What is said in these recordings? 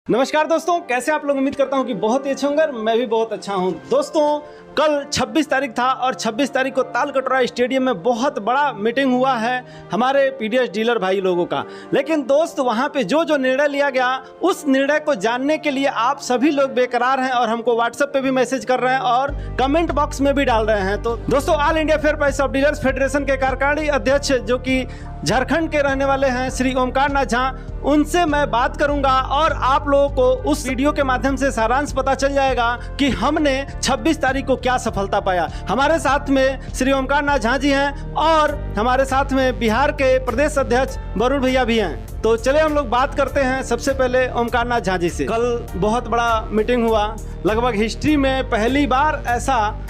नमस्कार दोस्तों, कैसे आप लोग। उम्मीद करता हूं कि बहुत ही अच्छे होंगे। मैं भी बहुत अच्छा हूं। दोस्तों, कल 26 तारीख था और 26 तारीख को तालकटोरा स्टेडियम में बहुत बड़ा मीटिंग हुआ है हमारे पीडीएस डीलर भाई लोगों का। लेकिन दोस्त, वहां पे जो निर्णय लिया गया, उस निर्णय को जानने के लिए आप सभी लोग बेकरार हैं और हमको व्हाट्सएप पे भी मैसेज कर रहे हैं और कमेंट बॉक्स में भी डाल रहे हैं। तो दोस्तों, all India fair price of dealers federation के कार्यकारिणी अध्यक्ष जो कि झारखंड के रहने वाले हैं श्री ओमकार नाथ झा, उनसे मैं बात करूंगा और आप लोगों को उस वीडियो के माध्यम से सारांश पता चल जाएगा कि हमने 26 तारीख को क्या सफलता पाया। हमारे साथ में श्री ओमकार नाथ झा जी हैं और हमारे साथ में बिहार के प्रदेश अध्यक्ष वरुण भैया भी हैं। तो चले हम लोग बात करते हैं सबसे पहले ओमकार नाथ झा जी से। कल बहुत बड़ा मीटिंग हुआ, लगभग हिस्ट्री में पहली बार ऐसा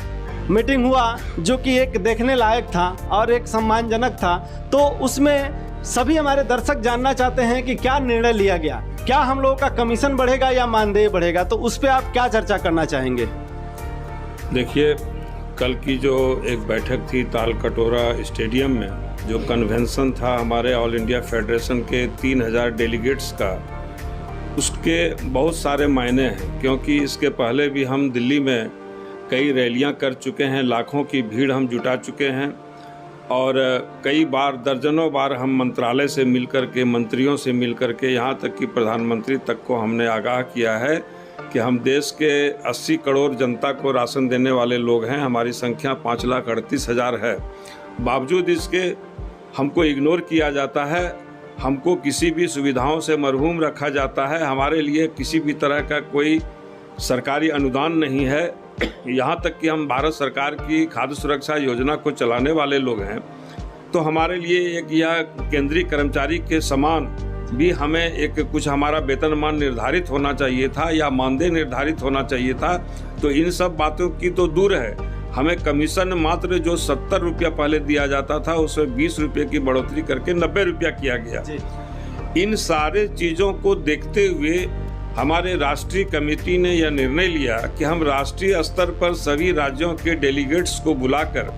मीटिंग हुआ जो कि एक देखने लायक था और एक सम्मानजनक था। तो उसमें सभी हमारे दर्शक जानना चाहते हैं कि क्या निर्णय लिया गया, क्या हम लोगों का कमीशन बढ़ेगा या मानदेय बढ़ेगा। तो उस पर आप क्या चर्चा करना चाहेंगे। देखिए, कल की जो एक बैठक थी तालकटोरा स्टेडियम में, जो कन्वेंशन था हमारे ऑल इंडिया फेडरेशन के 3000 डेलीगेट्स का, उसके बहुत सारे मायने हैं। क्योंकि इसके पहले भी हम दिल्ली में कई रैलियां कर चुके हैं, लाखों की भीड़ हम जुटा चुके हैं और कई बार, दर्जनों बार हम मंत्रालय से मिलकर के, मंत्रियों से मिलकर के, यहाँ तक कि प्रधानमंत्री तक को हमने आगाह किया है कि हम देश के 80 करोड़ जनता को राशन देने वाले लोग हैं। हमारी संख्या 5,38,000 है। बावजूद इसके हमको इग्नोर किया जाता है, हमको किसी भी सुविधाओं से महरूम रखा जाता है। हमारे लिए किसी भी तरह का कोई सरकारी अनुदान नहीं है। यहाँ तक कि हम भारत सरकार की खाद्य सुरक्षा योजना को चलाने वाले लोग हैं। तो हमारे लिए एक यह केंद्रीय कर्मचारी के समान भी हमें एक कुछ हमारा वेतनमान निर्धारित होना चाहिए था या मानदेय निर्धारित होना चाहिए था। तो इन सब बातों की तो दूर है, हमें कमीशन मात्र जो 70 रुपया पहले दिया जाता था, उसमें 20 रुपये की बढ़ोतरी करके 90 रुपया किया गया। इन सारे चीज़ों को देखते हुए हमारे राष्ट्रीय कमेटी ने यह निर्णय लिया कि हम राष्ट्रीय स्तर पर सभी राज्यों के डेलीगेट्स को बुलाकर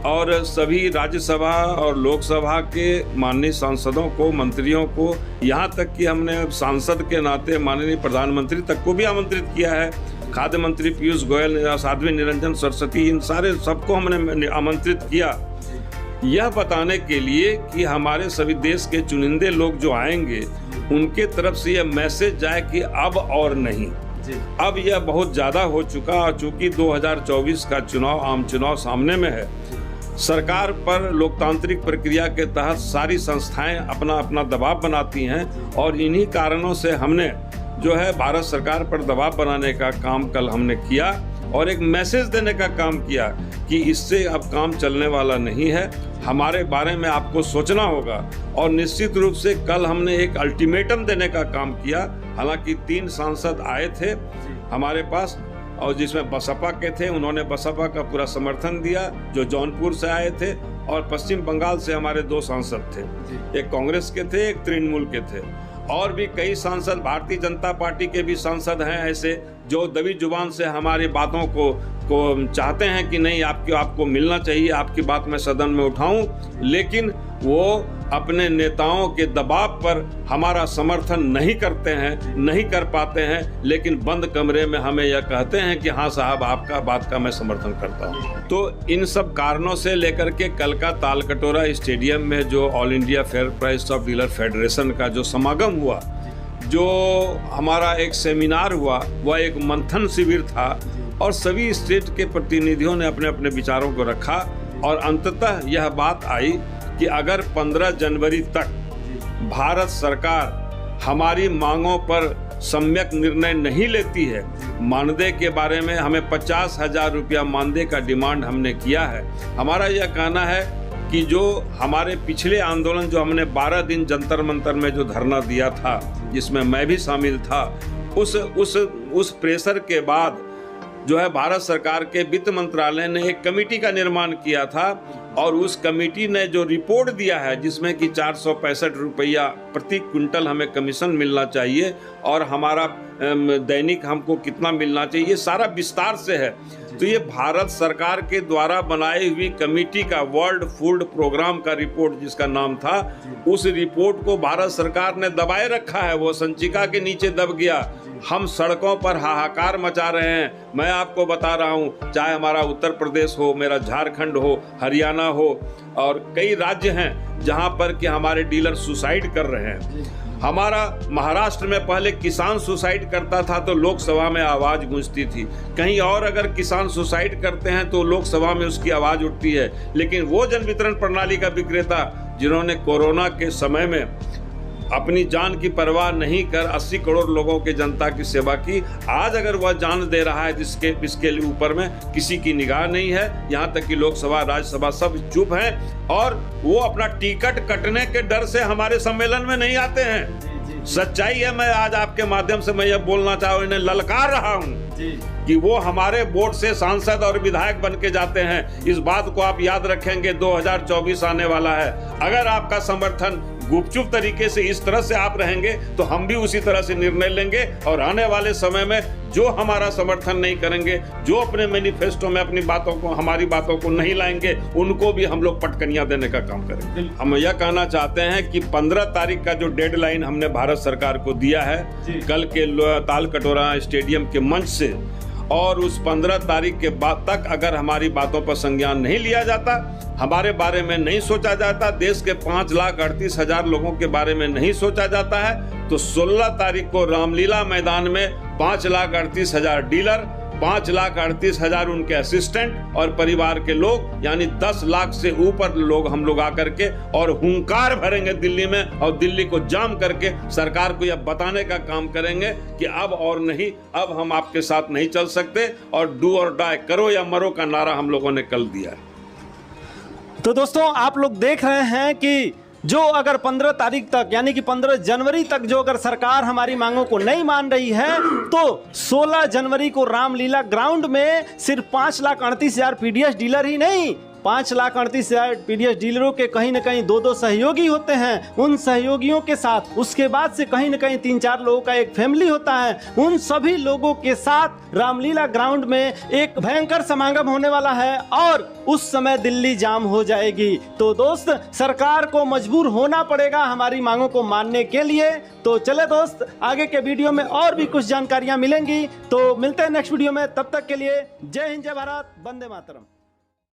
और सभी राज्यसभा और लोकसभा के माननीय सांसदों को, मंत्रियों को, यहाँ तक कि हमने सांसद के नाते माननीय प्रधानमंत्री तक को भी आमंत्रित किया है। खाद्य मंत्री पीयूष गोयल, साध्वी निरंजन सरस्वती, इन सारे सबको हमने आमंत्रित किया, यह बताने के लिए कि हमारे सभी देश के चुनिंदे लोग जो आएंगे उनके तरफ से यह मैसेज जाए कि अब और नहीं, अब यह बहुत ज़्यादा हो चुका। और चूँकि 2024 का चुनाव, आम चुनाव सामने में है, सरकार पर लोकतांत्रिक प्रक्रिया के तहत सारी संस्थाएं अपना अपना दबाव बनाती हैं और इन्हीं कारणों से हमने जो है भारत सरकार पर दबाव बनाने का काम कल हमने किया और एक मैसेज देने का काम किया कि इससे अब काम चलने वाला नहीं है, हमारे बारे में आपको सोचना होगा। और निश्चित रूप से कल हमने एक अल्टीमेटम देने का काम किया। हालांकि 3 सांसद आए थे हमारे पास और जिसमें बसपा के थे, उन्होंने बसपा का पूरा समर्थन दिया, जो जौनपुर से आए थे, और पश्चिम बंगाल से हमारे 2 सांसद थे, एक कांग्रेस के थे, एक तृणमूल के थे। और भी कई सांसद भारतीय जनता पार्टी के भी सांसद हैं ऐसे, जो दबी जुबान से हमारी बातों को चाहते हैं कि नहीं, आपको मिलना चाहिए, आपकी बात मैं सदन में उठाऊं, लेकिन वो अपने नेताओं के दबाव पर हमारा समर्थन नहीं करते हैं, नहीं कर पाते हैं, लेकिन बंद कमरे में हमें यह कहते हैं कि हाँ साहब, आपका बात का मैं समर्थन करता हूँ। तो इन सब कारणों से लेकर के कल का तालकटोरा स्टेडियम में जो all India fair price of dealer federation का जो समागम हुआ, जो हमारा एक सेमिनार हुआ, वह एक मंथन शिविर था और सभी स्टेट के प्रतिनिधियों ने अपने अपने विचारों को रखा और अंततः यह बात आई कि अगर 15 जनवरी तक भारत सरकार हमारी मांगों पर सम्यक निर्णय नहीं लेती है, मानदेय के बारे में हमें 50,000 रुपया मानदेय का डिमांड हमने किया है। हमारा यह कहना है कि जो हमारे पिछले आंदोलन, जो हमने 12 दिन जंतर मंतर में जो धरना दिया था, जिसमें मैं भी शामिल था, उस प्रेशर के बाद जो है भारत सरकार के वित्त मंत्रालय ने एक कमेटी का निर्माण किया था और उस कमेटी ने जो रिपोर्ट दिया है, जिसमें कि 465 रुपया प्रति क्विंटल हमें कमीशन मिलना चाहिए और हमारा दैनिक हमको कितना मिलना चाहिए, ये सारा विस्तार से है। तो ये भारत सरकार के द्वारा बनाई हुई कमेटी का वर्ल्ड फूड प्रोग्राम का रिपोर्ट जिसका नाम था, उस रिपोर्ट को भारत सरकार ने दबाए रखा है, वो संचिका के नीचे दब गया। हम सड़कों पर हाहाकार मचा रहे हैं। मैं आपको बता रहा हूँ, चाहे हमारा उत्तर प्रदेश हो, मेरा झारखंड हो, हरियाणा हो, और कई राज्य हैं जहाँ पर कि हमारे डीलर सुसाइड कर रहे हैं। हमारा महाराष्ट्र में पहले किसान सुसाइड करता था तो लोकसभा में आवाज गूंजती थी, कहीं और अगर किसान सुसाइड करते हैं तो लोकसभा में उसकी आवाज उठती है। लेकिन वो जन वितरण प्रणाली का विक्रेता जिन्होंने कोरोना के समय में अपनी जान की परवाह नहीं कर 80 करोड़ लोगों के जनता की सेवा की, आज अगर वह जान दे रहा है जिसके इसके ऊपर में किसी की निगाह नहीं है, यहाँ तक कि लोकसभा राज्यसभा सब चुप हैं और वो अपना टिकट कटने के डर से हमारे सम्मेलन में नहीं आते हैं। सच्चाई है, मैं आज आपके माध्यम से मैं यह बोलना चाहूँ, इन्हें ललकार रहा हूँ कि वो हमारे वोट से सांसद और विधायक बन के जाते हैं। इस बात को आप याद रखेंगे, 2024 आने वाला है। अगर आपका समर्थन गुपचुप तरीके से इस तरह से आप रहेंगे तो हम भी उसी तरह से निर्णय लेंगे, और आने वाले समय में जो हमारा समर्थन नहीं करेंगे, जो अपने मैनिफेस्टो में अपनी बातों को, हमारी बातों को नहीं लाएंगे, उनको भी हम लोग पटकनियां देने का काम करेंगे। हम यह कहना चाहते हैं कि 15 तारीख का जो डेडलाइन हमने भारत सरकार को दिया है कल के ताल कटोरा स्टेडियम के मंच से, और उस 15 तारीख के बाद तक अगर हमारी बातों पर संज्ञान नहीं लिया जाता, हमारे बारे में नहीं सोचा जाता, देश के 5,38,000 लोगों के बारे में नहीं सोचा जाता है, तो 16 तारीख को रामलीला मैदान में 5,38,000 डीलर, 5,38,000 उनके असिस्टेंट और परिवार के लोग, यानी 10 लाख से ऊपर लोग हम लोग आकर के और हुंकार भरेंगे दिल्ली में, और दिल्ली को जाम करके सरकार को यह बताने का काम करेंगे कि अब और नहीं, अब हम आपके साथ नहीं चल सकते, और डू और डाई, करो या मरो का नारा हम लोगों ने कल दिया है। तो दोस्तों, आप लोग देख रहे हैं कि जो अगर 15 तारीख तक यानी कि 15 जनवरी तक जो अगर सरकार हमारी मांगों को नहीं मान रही है, तो 16 जनवरी को रामलीला ग्राउंड में सिर्फ 5,38,000 पीडीएस डीलर ही नहीं, 5,38,000 पीडीएस डीलरों के कहीं न कहीं 2-2 सहयोगी होते हैं। उन सहयोगियों के साथ उसके बाद से कहीं न कहीं 3-4 लोगों का एक फैमिली होता है। उन सभी लोगों के साथ रामलीला ग्राउंड में एक भयंकर समागम होने वाला है, और उस समय दिल्ली जाम हो जाएगी। तो दोस्त, सरकार को मजबूर होना पड़ेगा हमारी मांगों को मानने के लिए। तो चले दोस्त, आगे के वीडियो में और भी कुछ जानकारियां मिलेंगी, तो मिलते हैं नेक्स्ट वीडियो में। तब तक के लिए जय हिंद, जय भारत, वंदे मातरम।